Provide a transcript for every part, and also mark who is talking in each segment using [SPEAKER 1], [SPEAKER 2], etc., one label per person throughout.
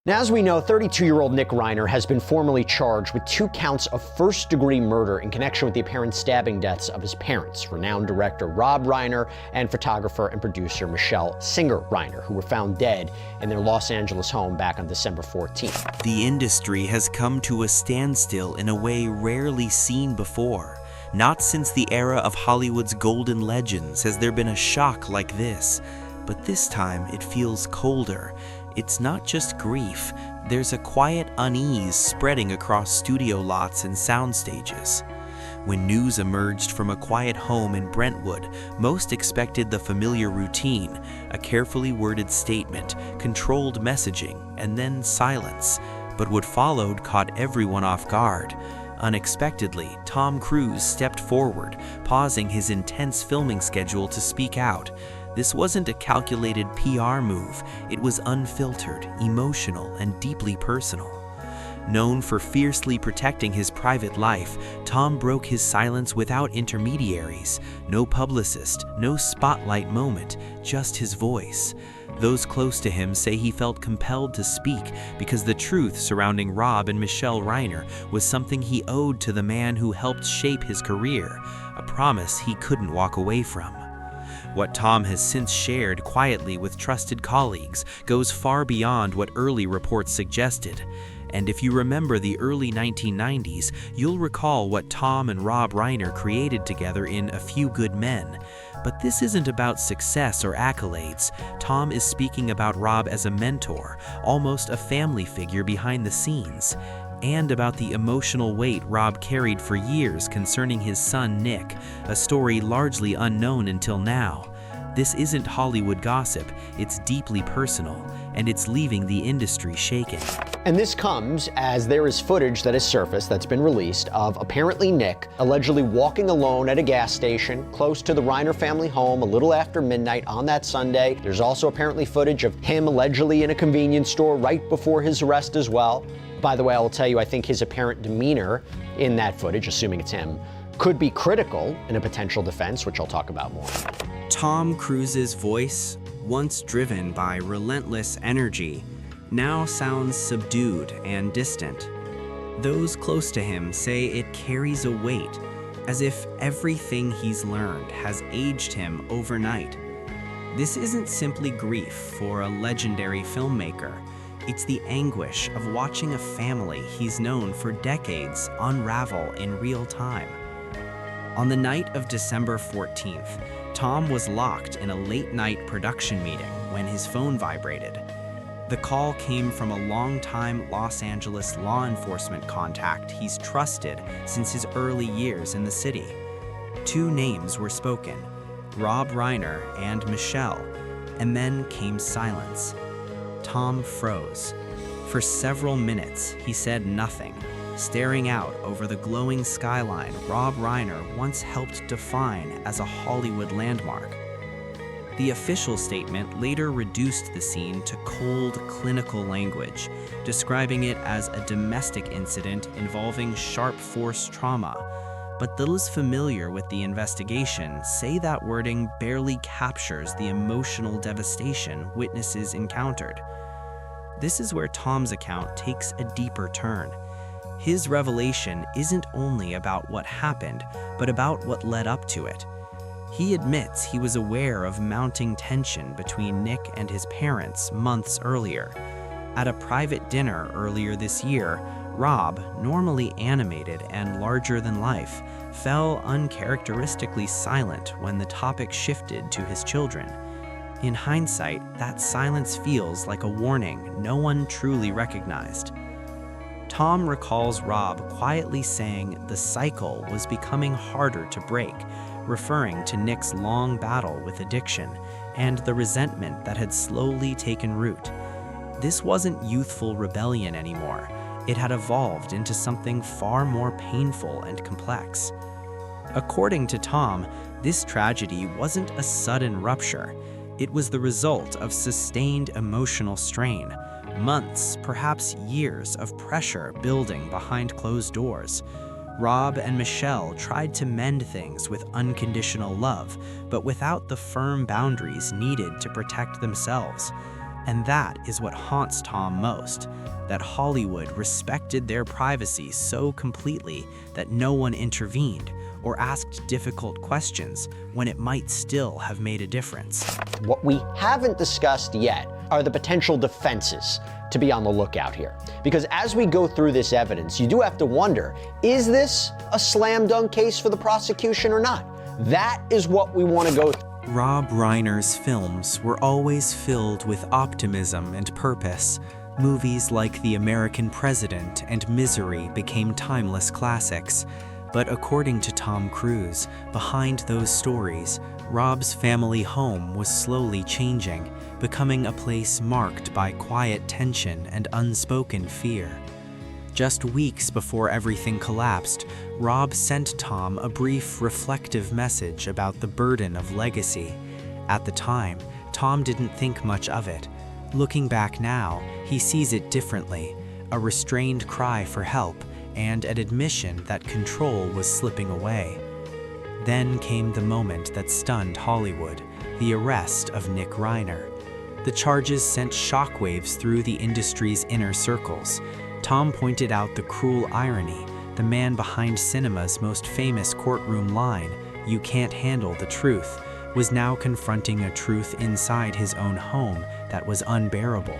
[SPEAKER 1] Now, as we know, 32-year-old Nick Reiner has been formally charged with 2 counts of first-degree murder in connection with the apparent stabbing deaths of his parents, renowned director Rob Reiner and photographer and producer Michelle Singer Reiner, who were found dead in their Los Angeles home back on December 14th.
[SPEAKER 2] The industry has come to a standstill in a way rarely seen before. Not since the era of Hollywood's golden legends has there been a shock like this. But this time it feels colder. It's not just grief, there's a quiet unease spreading across studio lots and sound stages. When news emerged from a quiet home in Brentwood, most expected the familiar routine, a carefully worded statement, controlled messaging, and then silence. But what followed caught everyone off guard. Unexpectedly, Tom Cruise stepped forward, pausing his intense filming schedule to speak out. This wasn't a calculated PR move, it was unfiltered, emotional, and deeply personal. Known for fiercely protecting his private life, Tom broke his silence without intermediaries. No publicist, no spotlight moment, just his voice. Those close to him say he felt compelled to speak because the truth surrounding Rob and Michelle Reiner was something he owed to the man who helped shape his career, a promise he couldn't walk away from. What Tom has since shared quietly with trusted colleagues goes far beyond what early reports suggested. And if you remember the early 1990s, you'll recall what Tom and Rob Reiner created together in A Few Good Men. But this isn't about success or accolades. Tom is speaking about Rob as a mentor, almost a family figure behind the scenes, and about the emotional weight Rob carried for years concerning his son Nick, a story largely unknown until now. This isn't Hollywood gossip, it's deeply personal, and it's leaving the industry shaken.
[SPEAKER 1] And this comes as there is footage that has surfaced that's been released of apparently Nick allegedly walking alone at a gas station close to the Reiner family home a little after midnight on that Sunday. There's also apparently footage of him allegedly in a convenience store right before his arrest as well. By the way, I will tell you, I think his apparent demeanor in that footage, assuming it's him, could be critical in a potential defense, which I'll talk about more.
[SPEAKER 3] Tom Cruise's voice, once driven by relentless energy, now sounds subdued and distant. Those close to him say it carries a weight, as if everything he's learned has aged him overnight. This isn't simply grief for a legendary filmmaker. It's the anguish of watching a family he's known for decades unravel in real time. On the night of December 14th, Tom was locked in a late-night production meeting when his phone vibrated. The call came from a longtime Los Angeles law enforcement contact he's trusted since his early years in the city. 2 names were spoken, Rob Reiner and Michelle, and then came silence. Tom froze. For several minutes, he said nothing, staring out over the glowing skyline Rob Reiner once helped define as a Hollywood landmark. The official statement later reduced the scene to cold, clinical language, describing it as a domestic incident involving sharp force trauma. But those familiar with the investigation say that wording barely captures the emotional devastation witnesses encountered. This is where Tom's account takes a deeper turn. His revelation isn't only about what happened, but about what led up to it. He admits he was aware of mounting tension between Nick and his parents months earlier. At a private dinner earlier this year, Rob, normally animated and larger than life, fell uncharacteristically silent when the topic shifted to his children. In hindsight, that silence feels like a warning no one truly recognized. Tom recalls Rob quietly saying the cycle was becoming harder to break, referring to Nick's long battle with addiction and the resentment that had slowly taken root. This wasn't youthful rebellion anymore. It had evolved into something far more painful and complex. According to Tom, this tragedy wasn't a sudden rupture. It was the result of sustained emotional strain, months, perhaps years of pressure building behind closed doors. Rob and Michelle tried to mend things with unconditional love, but without the firm boundaries needed to protect themselves. And that is what haunts Tom most, that Hollywood respected their privacy so completely that no one intervened or asked difficult questions when it might still have made a difference.
[SPEAKER 1] What we haven't discussed yet are the potential defenses to be on the lookout here. Because as we go through this evidence, you do have to wonder, is this a slam dunk case for the prosecution or not? That is what we want to go through.
[SPEAKER 2] Rob Reiner's films were always filled with optimism and purpose. Movies like The American President and Misery became timeless classics. But according to Tom Cruise, behind those stories, Rob's family home was slowly changing, becoming a place marked by quiet tension and unspoken fear. Just weeks before everything collapsed, Rob sent Tom a brief, reflective message about the burden of legacy. At the time, Tom didn't think much of it. Looking back now, he sees it differently, a restrained cry for help and an admission that control was slipping away. Then came the moment that stunned Hollywood, the arrest of Nick Reiner. The charges sent shockwaves through the industry's inner circles. Tom pointed out the cruel irony. The man behind cinema's most famous courtroom line, "You can't handle the truth," was now confronting a truth inside his own home that was unbearable.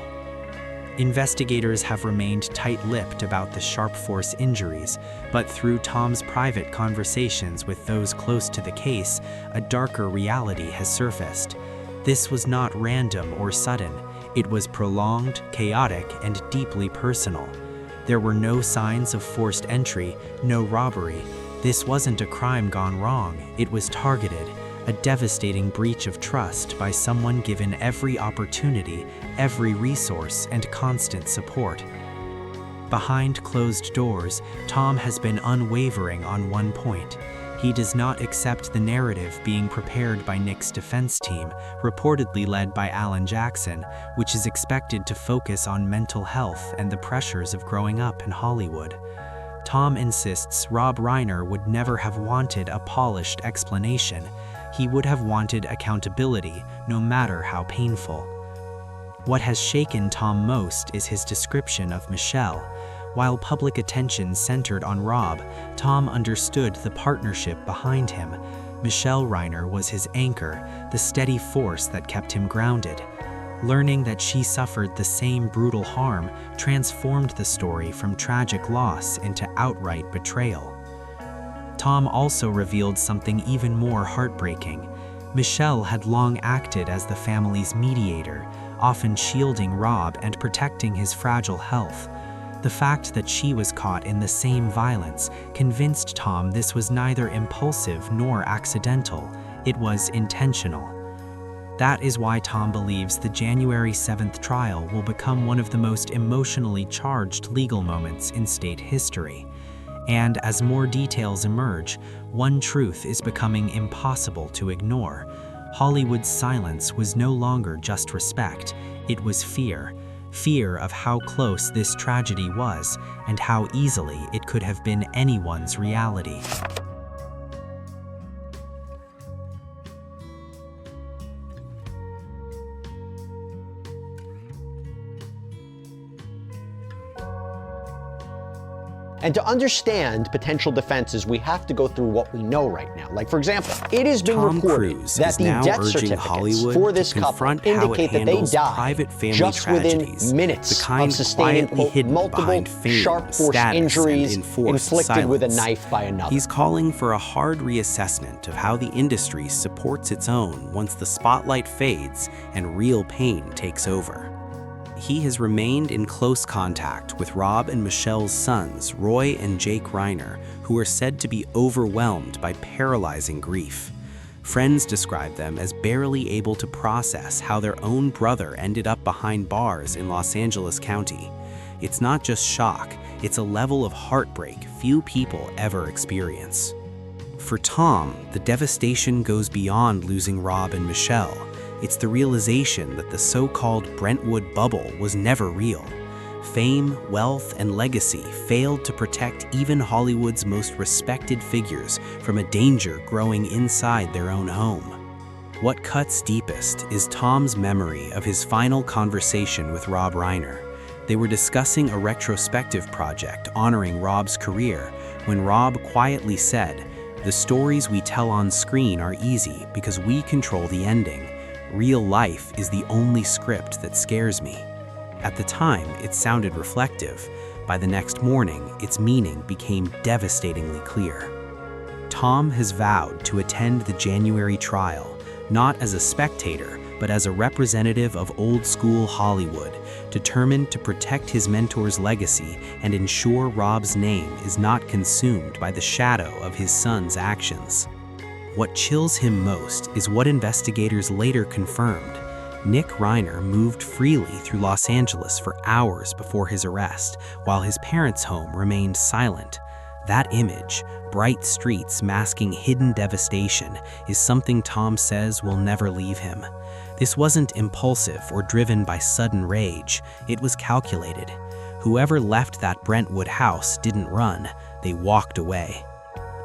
[SPEAKER 2] Investigators have remained tight-lipped about the sharp force injuries, but through Tom's private conversations with those close to the case, a darker reality has surfaced. This was not random or sudden. It was prolonged, chaotic, and deeply personal. There were no signs of forced entry, no robbery. This wasn't a crime gone wrong. It was targeted, a devastating breach of trust by someone given every opportunity, every resource, and constant support. Behind closed doors, Tom has been unwavering on one point. He does not accept the narrative being prepared by Nick's defense team, reportedly led by Alan Jackson, which is expected to focus on mental health and the pressures of growing up in Hollywood. Tom insists Rob Reiner would never have wanted a polished explanation. He would have wanted accountability, no matter how painful. What has shaken Tom most is his description of Michelle. While public attention centered on Rob, Tom understood the partnership behind him. Michelle Reiner was his anchor, the steady force that kept him grounded. Learning that she suffered the same brutal harm transformed the story from tragic loss into outright betrayal. Tom also revealed something even more heartbreaking. Michelle had long acted as the family's mediator, often shielding Rob and protecting his fragile health. The fact that she was caught in the same violence convinced Tom this was neither impulsive nor accidental. It was intentional. That is why Tom believes the January 7th trial will become one of the most emotionally charged legal moments in state history. And as more details emerge, one truth is becoming impossible to ignore. Hollywood's silence was no longer just respect, it was fear. Fear of how close this tragedy was and how easily it could have been anyone's reality.
[SPEAKER 1] And to understand potential defenses, we have to go through what we know right now. Like, for example, it has been
[SPEAKER 2] Tom
[SPEAKER 1] reported
[SPEAKER 2] Cruise
[SPEAKER 1] that
[SPEAKER 2] is
[SPEAKER 1] the
[SPEAKER 2] now
[SPEAKER 1] death
[SPEAKER 2] urging
[SPEAKER 1] certificates
[SPEAKER 2] Hollywood
[SPEAKER 1] for
[SPEAKER 2] to
[SPEAKER 1] this couple
[SPEAKER 2] confront how it
[SPEAKER 1] indicate that they
[SPEAKER 2] handles
[SPEAKER 1] died
[SPEAKER 2] private family
[SPEAKER 1] just
[SPEAKER 2] tragedies,
[SPEAKER 1] within minutes
[SPEAKER 2] the kind
[SPEAKER 1] of sustaining
[SPEAKER 2] quietly
[SPEAKER 1] quote,
[SPEAKER 2] hidden
[SPEAKER 1] multiple
[SPEAKER 2] behind fame,
[SPEAKER 1] sharp force
[SPEAKER 2] status,
[SPEAKER 1] injuries
[SPEAKER 2] and enforced
[SPEAKER 1] inflicted with a
[SPEAKER 2] silence.
[SPEAKER 1] knife by another.
[SPEAKER 2] He's calling for a hard reassessment of how the industry supports its own once the spotlight fades and real pain takes over. He has remained in close contact with Rob and Michelle's sons, Roy and Jake Reiner, who are said to be overwhelmed by paralyzing grief. Friends describe them as barely able to process how their own brother ended up behind bars in Los Angeles County. It's not just shock, it's a level of heartbreak few people ever experience. For Tom, the devastation goes beyond losing Rob and Michelle. It's the realization that the so-called Brentwood bubble was never real. Fame, wealth, and legacy failed to protect even Hollywood's most respected figures from a danger growing inside their own home.
[SPEAKER 3] What cuts deepest is Tom's memory of his final conversation with Rob Reiner. They were discussing a retrospective project honoring Rob's career when Rob quietly said, "The stories we tell on screen are easy because we control the ending. Real life is the only script that scares me." At the time, it sounded reflective. By the next morning, its meaning became devastatingly clear. Tom has vowed to attend the January trial, not as a spectator, but as a representative of old-school Hollywood, determined to protect his mentor's legacy and ensure Rob's name is not consumed by the shadow of his son's actions. What chills him most is what investigators later confirmed. Nick Reiner moved freely through Los Angeles for hours before his arrest, while his parents' home remained silent. That image, bright streets masking hidden devastation, is something Tom says will never leave him. This wasn't impulsive or driven by sudden rage, it was calculated. Whoever left that Brentwood house didn't run, they walked away.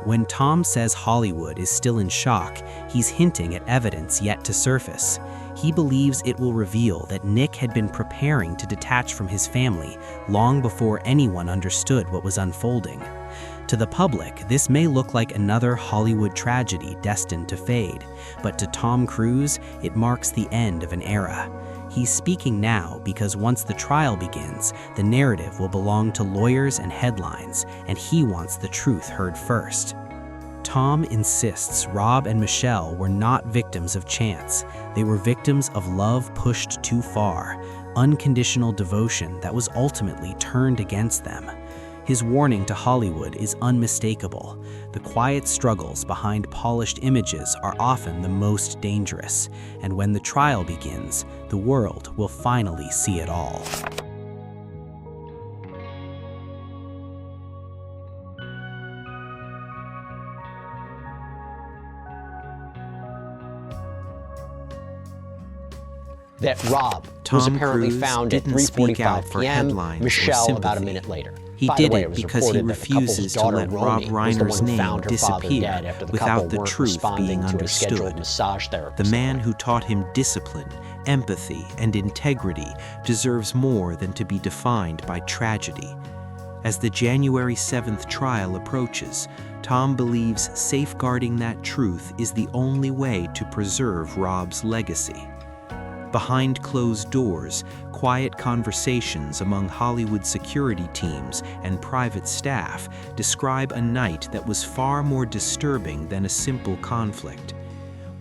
[SPEAKER 3] When Tom says Hollywood is still in shock, he's hinting at evidence yet to surface. He believes it will reveal that Nick had been preparing to detach from his family long before anyone understood what was unfolding. To the public, this may look like another Hollywood tragedy destined to fade, but to Tom Cruise, it marks the end of an era. He's speaking now because once the trial begins, the narrative will belong to lawyers and headlines, and he wants the truth heard first. Tom insists Rob and Michelle were not victims of chance. They were victims of love pushed too far, unconditional devotion that was ultimately turned against them. His warning to Hollywood is unmistakable. The quiet struggles behind polished images are often the most dangerous, and when the trial begins, the world will finally see it all.
[SPEAKER 1] That Rob was
[SPEAKER 2] Tom
[SPEAKER 1] apparently
[SPEAKER 2] Cruise
[SPEAKER 1] found at
[SPEAKER 2] didn't speak out
[SPEAKER 1] 3:45
[SPEAKER 2] for
[SPEAKER 1] p.m.,
[SPEAKER 2] headlines or
[SPEAKER 1] Michelle about a
[SPEAKER 2] sympathy.
[SPEAKER 1] minute later.
[SPEAKER 2] He
[SPEAKER 1] By the
[SPEAKER 2] did
[SPEAKER 1] way,
[SPEAKER 2] it
[SPEAKER 1] was
[SPEAKER 2] because he
[SPEAKER 1] reported that the couple's
[SPEAKER 2] refuses to
[SPEAKER 1] daughter,
[SPEAKER 2] let Rob
[SPEAKER 1] Romy, was the
[SPEAKER 2] Reiner's
[SPEAKER 1] one who
[SPEAKER 2] name
[SPEAKER 1] found her father
[SPEAKER 2] disappear
[SPEAKER 1] dead after the
[SPEAKER 2] without
[SPEAKER 1] couple
[SPEAKER 2] the
[SPEAKER 1] weren't
[SPEAKER 2] truth
[SPEAKER 1] responding
[SPEAKER 2] being
[SPEAKER 1] to a scheduled
[SPEAKER 2] understood.
[SPEAKER 1] massage therapist.
[SPEAKER 2] The man who taught him discipline, empathy, and integrity deserves more than to be defined by tragedy. As the January 7th trial approaches, Tom believes safeguarding that truth is the only way to preserve Rob's legacy. Behind closed doors, quiet conversations among Hollywood security teams and private staff describe a night that was far more disturbing than a simple conflict.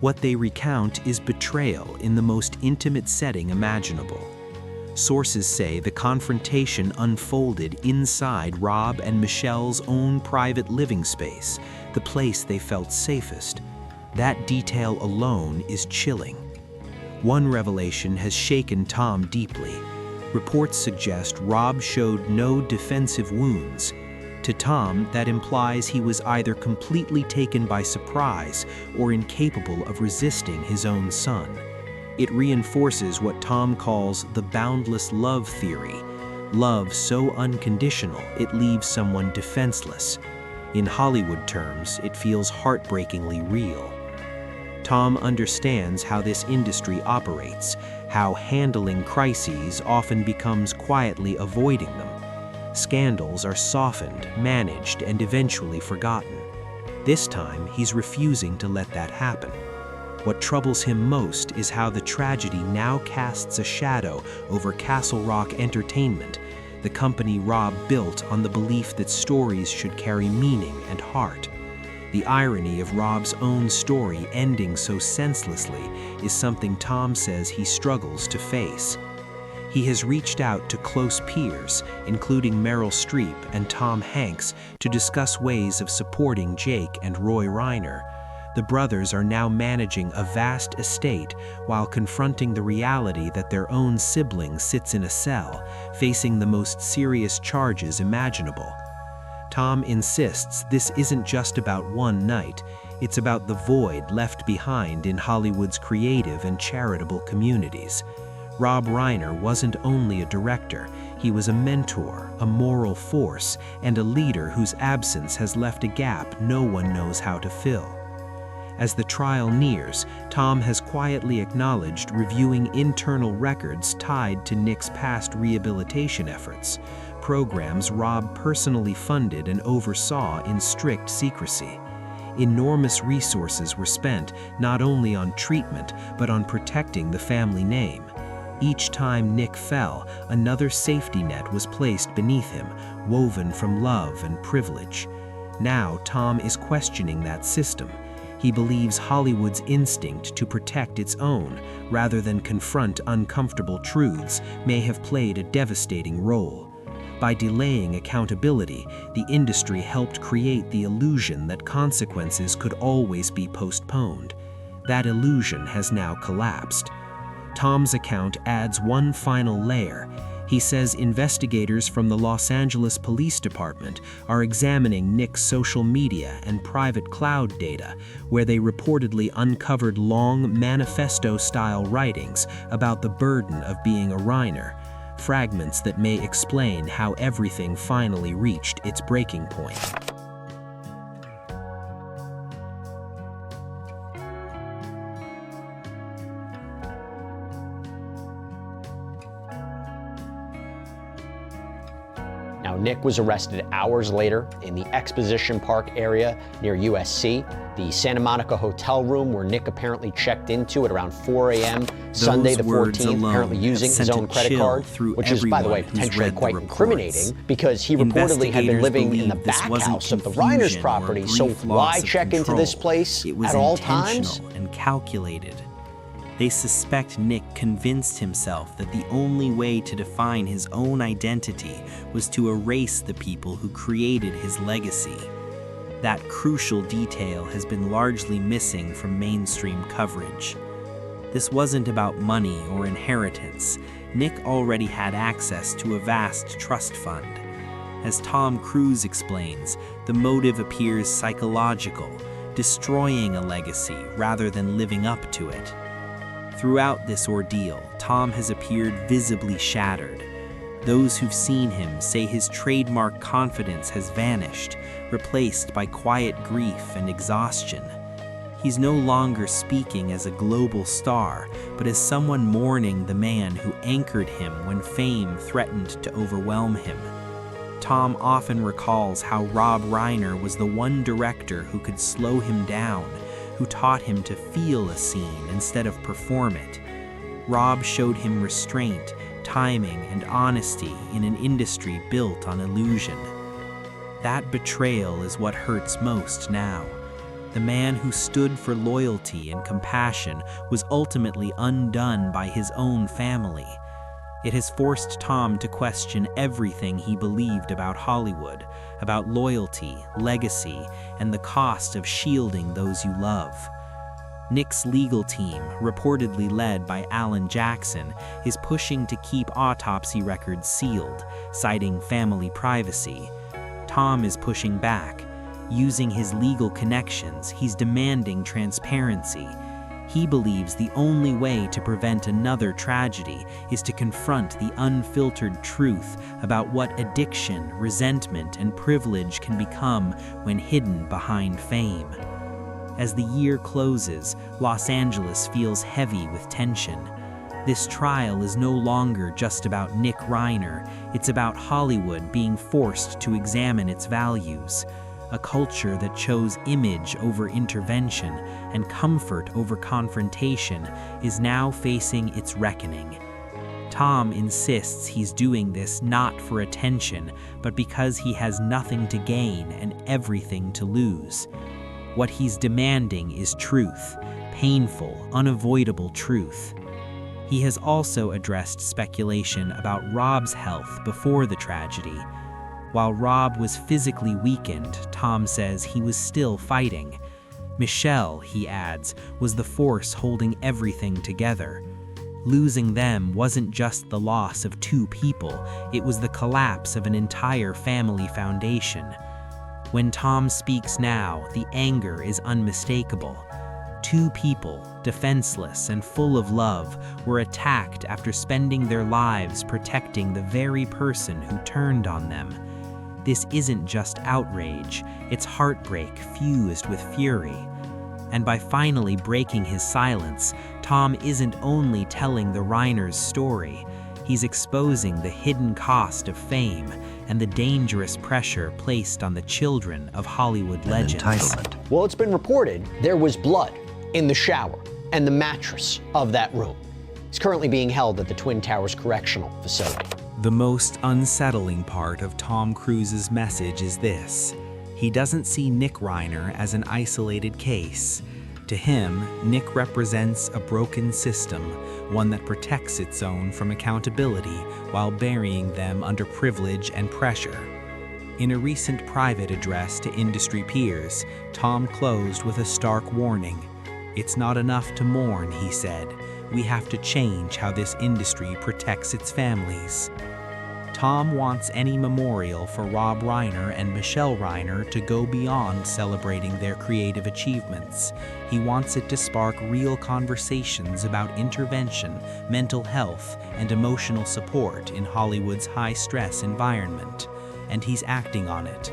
[SPEAKER 2] What they recount is betrayal in the most intimate setting imaginable. Sources say the confrontation unfolded inside Rob and Michelle's own private living space, the place they felt safest. That detail alone is chilling. One revelation has shaken Tom deeply. Reports suggest Rob showed no defensive wounds. To Tom, that implies he was either completely taken by surprise or incapable of resisting his own son. It reinforces what Tom calls the boundless love theory. Love so unconditional it leaves someone defenseless. In Hollywood terms, it feels heartbreakingly real. Tom understands how this industry operates, how handling crises often becomes quietly avoiding them. Scandals are softened, managed, and eventually forgotten. This time, he's refusing to let that happen. What troubles him most is how the tragedy now casts a shadow over Castle Rock Entertainment, the company Rob built on the belief that stories should carry meaning and heart. The irony of Rob's own story ending so senselessly is something Tom says he struggles to face. He has reached out to close peers, including Meryl Streep and Tom Hanks, to discuss ways of supporting Jake and Roy Reiner. The brothers are now managing a vast estate while confronting the reality that their own sibling sits in a cell, facing the most serious charges imaginable. Tom insists this isn't just about one night, it's about the void left behind in Hollywood's creative and charitable communities. Rob Reiner wasn't only a director, he was a mentor, a moral force, and a leader whose absence has left a gap no one knows how to fill.
[SPEAKER 3] As the trial nears, Tom has quietly acknowledged reviewing internal records tied to Nick's past rehabilitation efforts, programs Rob personally funded and oversaw in strict secrecy. Enormous resources were spent not only on treatment, but on protecting the family name. Each time Nick fell, another safety net was placed beneath him, woven from love and privilege. Now Tom is questioning that system. He believes Hollywood's instinct to protect its own, rather than confront uncomfortable truths, may have played a devastating role. By delaying accountability, the industry helped create the illusion that consequences could always be postponed. That illusion has now collapsed. Tom's account adds one final layer. He says investigators from the Los Angeles Police Department are examining Nick's social media and private cloud data, where they reportedly uncovered long manifesto-style writings about the burden of being a Reiner, fragments that may explain how everything finally reached its breaking point.
[SPEAKER 1] Now, Nick was arrested hours later in the Exposition Park area near USC, the Santa Monica hotel room where Nick apparently checked into at around 4 a.m. Sunday the 14th, apparently using his own credit card, which is, by the way, potentially quite incriminating because he reportedly had been living in the back house of the Reiner's property, so why check into this place at all times?
[SPEAKER 2] And calculated. They suspect Nick convinced himself that the only way to define his own identity was to erase the people who created his legacy. That crucial detail has been largely missing from mainstream coverage. This wasn't about money or inheritance. Nick already had access to a vast trust fund. As Tom Cruise explains, the motive appears psychological, destroying a legacy rather than living up to it. Throughout this ordeal, Tom has appeared visibly shattered. Those who've seen him say his trademark confidence has vanished, replaced by quiet grief and exhaustion. He's no longer speaking as a global star, but as someone mourning the man who anchored him when fame threatened to overwhelm him. Tom often recalls how Rob Reiner was the one director who could slow him down, who taught him to feel a scene instead of perform it. Rob showed him restraint, timing, and honesty in an industry built on illusion. That betrayal is what hurts most now. The man who stood for loyalty and compassion was ultimately undone by his own family. It has forced Tom to question everything he believed about Hollywood, about loyalty, legacy, and the cost of shielding those you love. Nick's legal team, reportedly led by Alan Jackson, is pushing to keep autopsy records sealed, citing family privacy. Tom is pushing back. Using his legal connections, he's demanding transparency. He believes the only way to prevent another tragedy is to confront the unfiltered truth about what addiction, resentment, and privilege can become when hidden behind fame. As the year closes, Los Angeles feels heavy with tension. This trial is no longer just about Nick Reiner, it's about Hollywood being forced to examine its values. A culture that chose image over intervention and comfort over confrontation is now facing its reckoning. Tom insists he's doing this not for attention, but because he has nothing to gain and everything to lose. What he's demanding is truth, painful, unavoidable truth. He has also addressed speculation about Rob's health before the tragedy. While Rob was physically weakened, Tom says he was still fighting. Michelle, he adds, was the force holding everything together. Losing them wasn't just the loss of two people, it was the collapse of an entire family foundation. When Tom speaks now, the anger is unmistakable. Two people, defenseless and full of love, were attacked after spending their lives protecting the very person who turned on them. This isn't just outrage, it's heartbreak fused with fury.
[SPEAKER 3] And by finally breaking his silence, Tom isn't only telling the Reiners' story, he's exposing the hidden cost of fame and the dangerous pressure placed on the children of Hollywood legends.
[SPEAKER 4] Entitlement.
[SPEAKER 1] Well, it's been reported there was blood in the shower and the mattress of that room. He's currently being held at the Twin Towers Correctional Facility.
[SPEAKER 2] The most unsettling part of Tom Cruise's message is this: he doesn't see Nick Reiner as an isolated case. To him, Nick represents a broken system, one that protects its own from accountability while burying them under privilege and pressure. In a recent private address to industry peers, Tom closed with a stark warning. "It's not enough to mourn," he said. "We have to change how this industry protects its families." Tom wants any memorial for Rob Reiner and Michelle Reiner to go beyond celebrating their creative achievements. He wants it to spark real conversations about intervention, mental health, and emotional support in Hollywood's high-stress environment. And he's acting on it.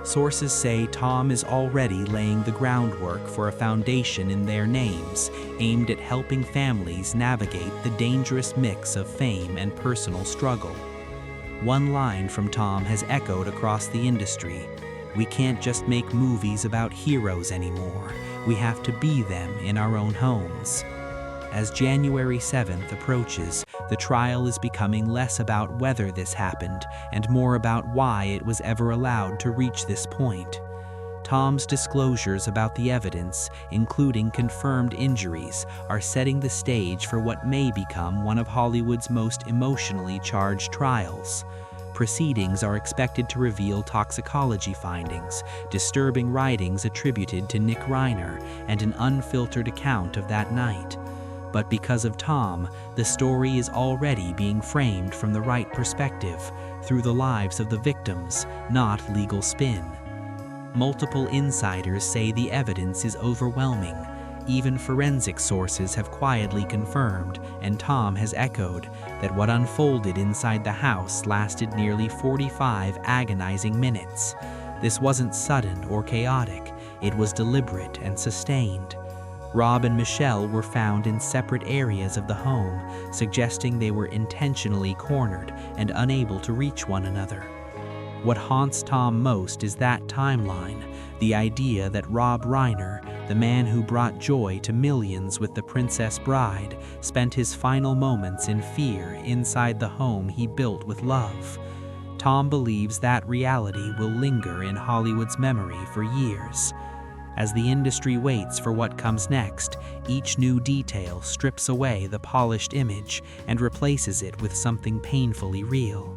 [SPEAKER 2] Sources say Tom is already laying the groundwork for a foundation in their names, aimed at helping families navigate the dangerous mix of fame and personal struggle. One line from Tom has echoed across the industry: "We can't just make movies about heroes anymore. We have to be them in our own homes." As January 7th approaches, the trial is becoming less about whether this happened and more about why it was ever allowed to reach this point. Tom's disclosures about the evidence, including confirmed injuries, are setting the stage for what may become one of Hollywood's most emotionally charged trials. Proceedings are expected to reveal toxicology findings, disturbing writings attributed to Nick Reiner, and an unfiltered account of that night. But because of Tom, the story is already being framed from the right perspective, through the lives of the victims, not legal spin. Multiple insiders say the evidence is overwhelming. Even forensic sources have quietly confirmed, and Tom has echoed, that what unfolded inside the house lasted nearly 45 agonizing minutes. This wasn't sudden or chaotic, it was deliberate and sustained. Rob and Michelle were found in separate areas of the home, suggesting they were intentionally cornered and unable to reach one another. What haunts Tom most is that timeline, the idea that Rob Reiner, the man who brought joy to millions with The Princess Bride, spent his final moments in fear inside the home he built with love. Tom believes that reality will linger in Hollywood's memory for years. As the industry waits for what comes next, each new detail strips away the polished image and replaces it with something painfully real.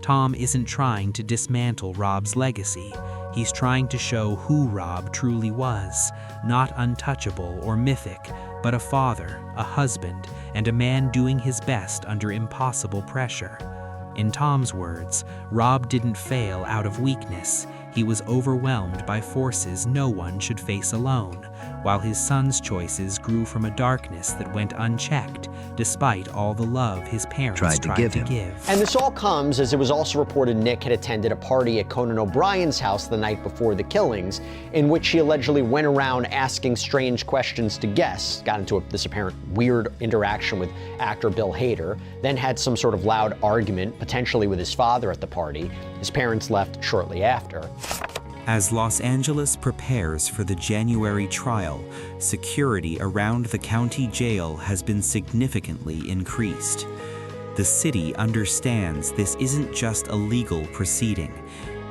[SPEAKER 2] Tom isn't trying to dismantle Rob's legacy. He's trying to show who Rob truly was, not untouchable or mythic, but a father, a husband, and a man doing his best under impossible pressure. In Tom's words, Rob didn't fail out of weakness. He was overwhelmed by forces no one should face alone, while his son's choices grew from a darkness that went unchecked, despite all the love his parents tried to give him.
[SPEAKER 1] And this all comes as it was also reported Nick had attended a party at Conan O'Brien's house the night before the killings, in which he allegedly went around asking strange questions to guests, got into this apparent weird interaction with actor Bill Hader, then had some sort of loud argument, potentially with his father at the party. His parents left shortly after.
[SPEAKER 2] As Los Angeles prepares for the January trial, security around the county jail has been significantly increased. The city understands this isn't just a legal proceeding.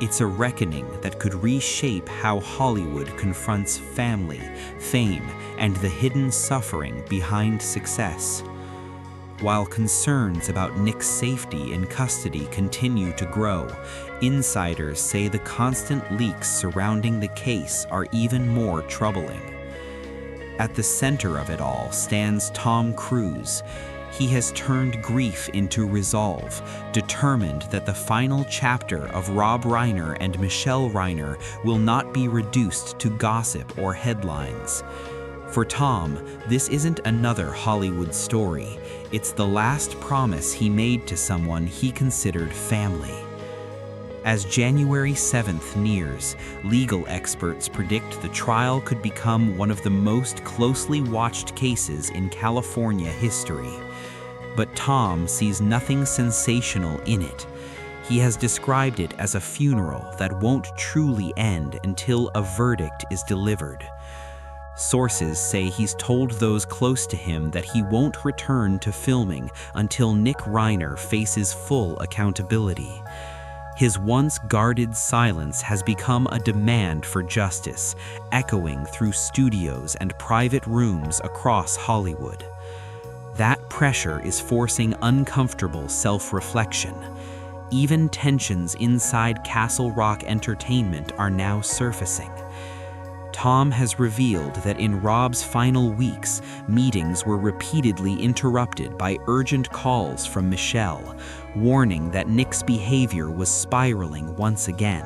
[SPEAKER 2] It's a reckoning that could reshape how Hollywood confronts family, fame, and the hidden suffering behind success. While concerns about Nick's safety in custody continue to grow, insiders say the constant leaks surrounding the case are even more troubling. At the center of it all stands Tom Cruise. He has turned grief into resolve, determined that the final chapter of Rob Reiner and Michelle Reiner will not be reduced to gossip or headlines. For Tom, this isn't another Hollywood story. It's the last promise he made to someone he considered family. As January 7th nears, legal experts predict the trial could become one of the most closely watched cases in California history. But Tom sees nothing sensational in it. He has described it as a funeral that won't truly end until a verdict is delivered. Sources say he's told those close to him that he won't return to filming until Nick Reiner faces full accountability. His once guarded silence has become a demand for justice, echoing through studios and private rooms across Hollywood. That pressure is forcing uncomfortable self-reflection. Even tensions inside Castle Rock Entertainment are now surfacing. Tom has revealed that in Rob's final weeks, meetings were repeatedly interrupted by urgent calls from Michelle, warning that Nick's behavior was spiraling once again.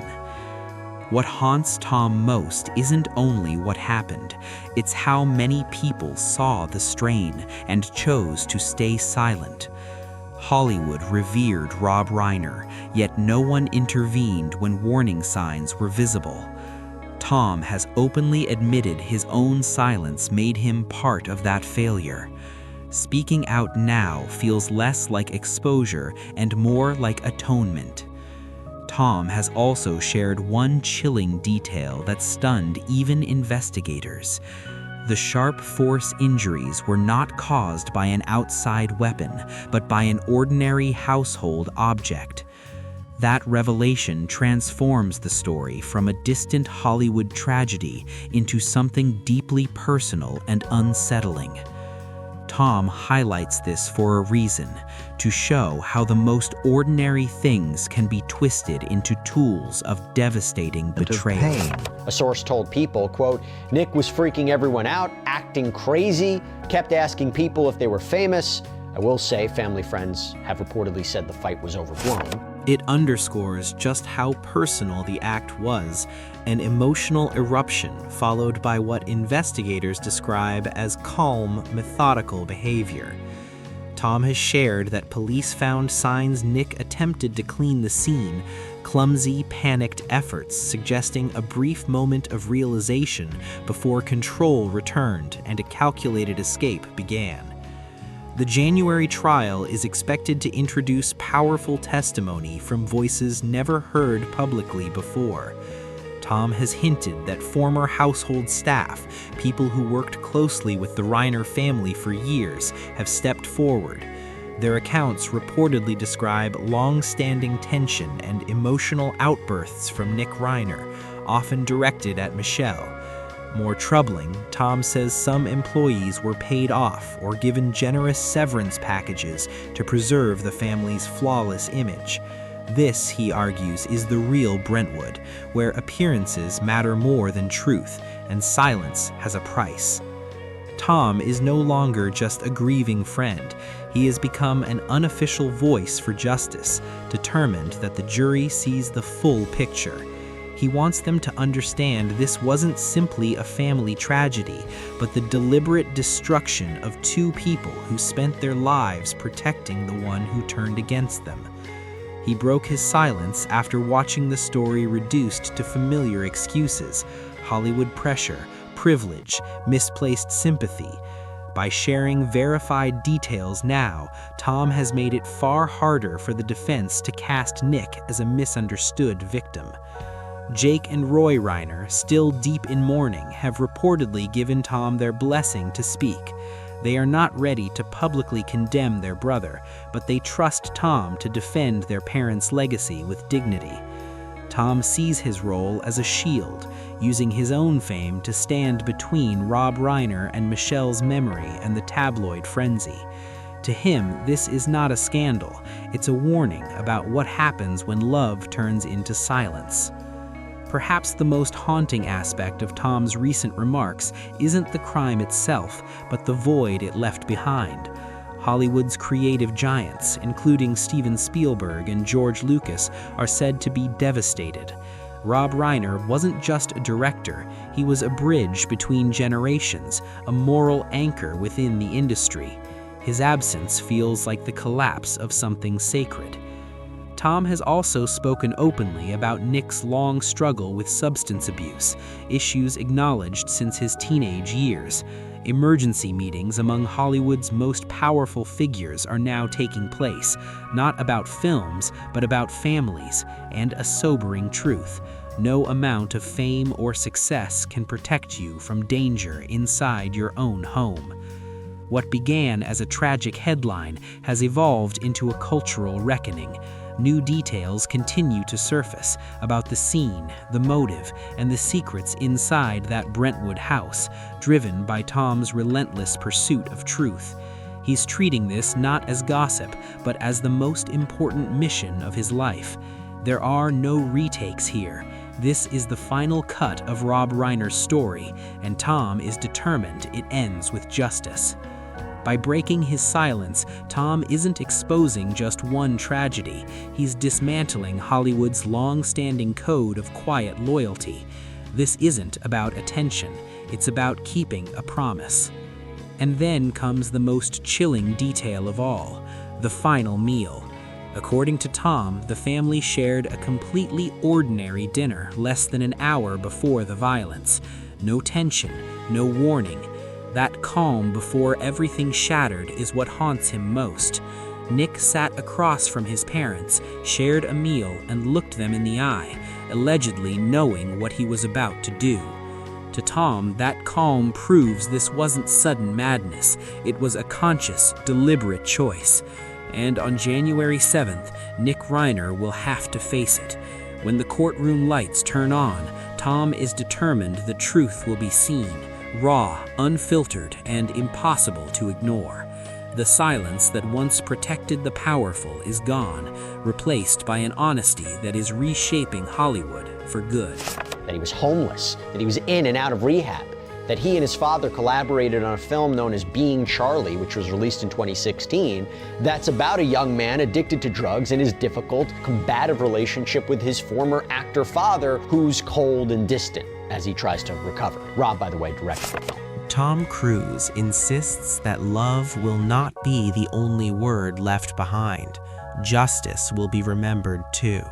[SPEAKER 2] What haunts Tom most isn't only what happened, it's how many people saw the strain and chose to stay silent. Hollywood revered Rob Reiner, yet no one intervened when warning signs were visible. Tom has openly admitted his own silence made him part of that failure. Speaking out now feels less like exposure and more like atonement. Tom has also shared one chilling detail that stunned even investigators. The sharp force injuries were not caused by an outside weapon, but by an ordinary household object. That revelation transforms the story from a distant Hollywood tragedy into something deeply personal and unsettling. Tom highlights this for a reason, to show how the most ordinary things can be twisted into tools of devastating betrayal.
[SPEAKER 1] A source told People, quote, Nick was freaking everyone out, acting crazy, kept asking people if they were famous. I will say family friends have reportedly said the fight was overblown.
[SPEAKER 3] It underscores just how personal the act was, an emotional eruption followed by what investigators describe as calm, methodical behavior. Tom has shared that police found signs Nick attempted to clean the scene, clumsy, panicked efforts suggesting a brief moment of realization before control returned and a calculated escape began. The January trial is expected to introduce powerful testimony from voices never heard publicly before. Tom has hinted that former household staff, people who worked closely with the Reiner family for years, have stepped forward. Their accounts reportedly describe long-standing tension and emotional outbursts from Nick Reiner, often directed at Michelle. More troubling, Tom says some employees were paid off or given generous severance packages to preserve the family's flawless image. This, he argues, is the real Brentwood, where appearances matter more than truth, and silence has a price. Tom is no longer just a grieving friend. He has become an unofficial voice for justice, determined that the jury sees the full picture. He wants them to understand this wasn't simply a family tragedy, but the deliberate destruction of two people who spent their lives protecting the one who turned against them. He broke his silence after watching the story reduced to familiar excuses, Hollywood pressure, privilege, misplaced sympathy. By sharing verified details now, Tom has made it far harder for the defense to cast Nick as a misunderstood victim. Jake and Roy Reiner, still deep in mourning, have reportedly given Tom their blessing to speak. They are not ready to publicly condemn their brother, but they trust Tom to defend their parents' legacy with dignity. Tom sees his role as a shield, using his own fame to stand between Rob Reiner and Michelle's memory and the tabloid frenzy. To him, this is not a scandal, it's a warning about what happens when love turns into silence. Perhaps the most haunting aspect of Tom's recent remarks isn't the crime itself, but the void it left behind. Hollywood's creative giants, including Steven Spielberg and George Lucas, are said to be devastated. Rob Reiner wasn't just a director, he was a bridge between generations, a moral anchor within the industry. His absence feels like the collapse of something sacred. Tom has also spoken openly about Nick's long struggle with substance abuse, issues acknowledged since his teenage years. Emergency meetings among Hollywood's most powerful figures are now taking place, not about films, but about families, and a sobering truth. No amount of fame or success can protect you from danger inside your own home. What began as a tragic headline has evolved into a cultural reckoning. New details continue to surface about the scene, the motive, and the secrets inside that Brentwood house, driven by Tom's relentless pursuit of truth. He's treating this not as gossip, but as the most important mission of his life. There are no retakes here. This is the final cut of Rob Reiner's story, and Tom is determined it ends with justice. By breaking his silence, Tom isn't exposing just one tragedy. He's dismantling Hollywood's long-standing code of quiet loyalty. This isn't about attention, it's about keeping a promise. And then comes the most chilling detail of all, the final meal. According to Tom, the family shared a completely ordinary dinner less than an hour before the violence. No tension, no warning. That calm before everything shattered is what haunts him most. Nick sat across from his parents, shared a meal, and looked them in the eye, allegedly knowing what he was about to do. To Tom, that calm proves this wasn't sudden madness. It was a conscious, deliberate choice. And on January 7th, Nick Reiner will have to face it. When the courtroom lights turn on, Tom is determined the truth will be seen. Raw, unfiltered, and impossible to ignore. The silence that once protected the powerful is gone, replaced by an honesty that is reshaping Hollywood for good.
[SPEAKER 1] That he was homeless, that he was in and out of rehab, that he and his father collaborated on a film known as Being Charlie, which was released in 2016, that's about a young man addicted to drugs and his difficult, combative relationship with his former actor father, who's cold and distant as he tries to recover. Rob, by the way, directed the film.
[SPEAKER 2] Tom Cruise insists that love will not be the only word left behind. Justice will be remembered too.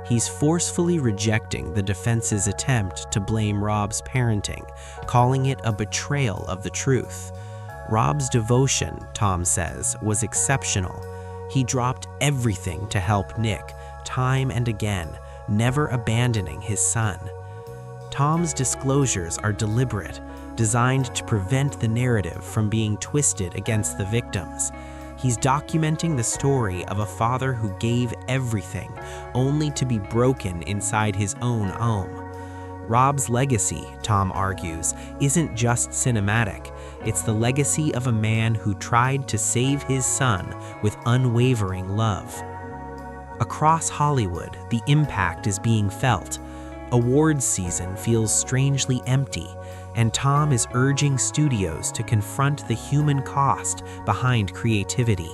[SPEAKER 2] He's forcefully rejecting the defense's attempt to blame Rob's parenting, calling it a betrayal of the truth. Rob's devotion, Tom says, was exceptional. He dropped everything to help Nick, time and again, never abandoning his son. Tom's disclosures are deliberate, designed to prevent the narrative from being twisted against the victims. He's documenting the story of a father who gave everything, only to be broken inside his own home. Rob's legacy, Tom argues, isn't just cinematic. It's the legacy of a man who tried to save his son with unwavering love. Across Hollywood, the impact is being felt. Awards season feels strangely empty, and Tom is urging studios to confront the human cost behind creativity.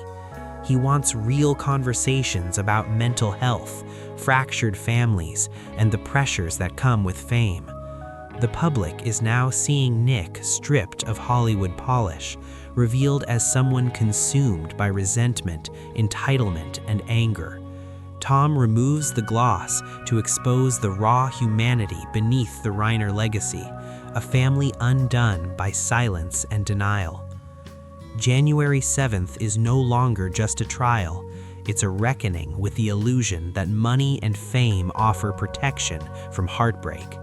[SPEAKER 2] He wants real conversations about mental health, fractured families, and the pressures that come with fame. The public is now seeing Nick stripped of Hollywood polish, revealed as someone consumed by resentment, entitlement, and anger. Tom removes the gloss to expose the raw humanity beneath the Reiner legacy, a family undone by silence and denial. January 7th is no longer just a trial. It's a reckoning with the illusion that money and fame offer protection from heartbreak.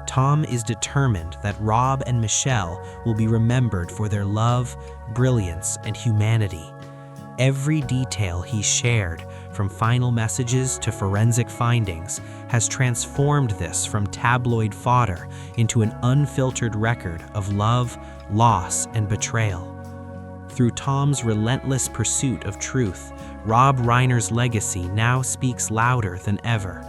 [SPEAKER 2] Tom is determined that Rob and Michelle will be remembered for their love, brilliance, and humanity. Every detail he shared, from final messages to forensic findings, has transformed this from tabloid fodder into an unfiltered record of love, loss, and betrayal. Through Tom's relentless pursuit of truth, Rob Reiner's legacy now speaks louder than ever.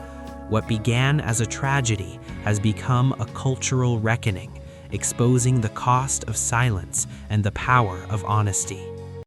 [SPEAKER 2] What began as a tragedy has become a cultural reckoning, exposing the cost of silence and the power of honesty.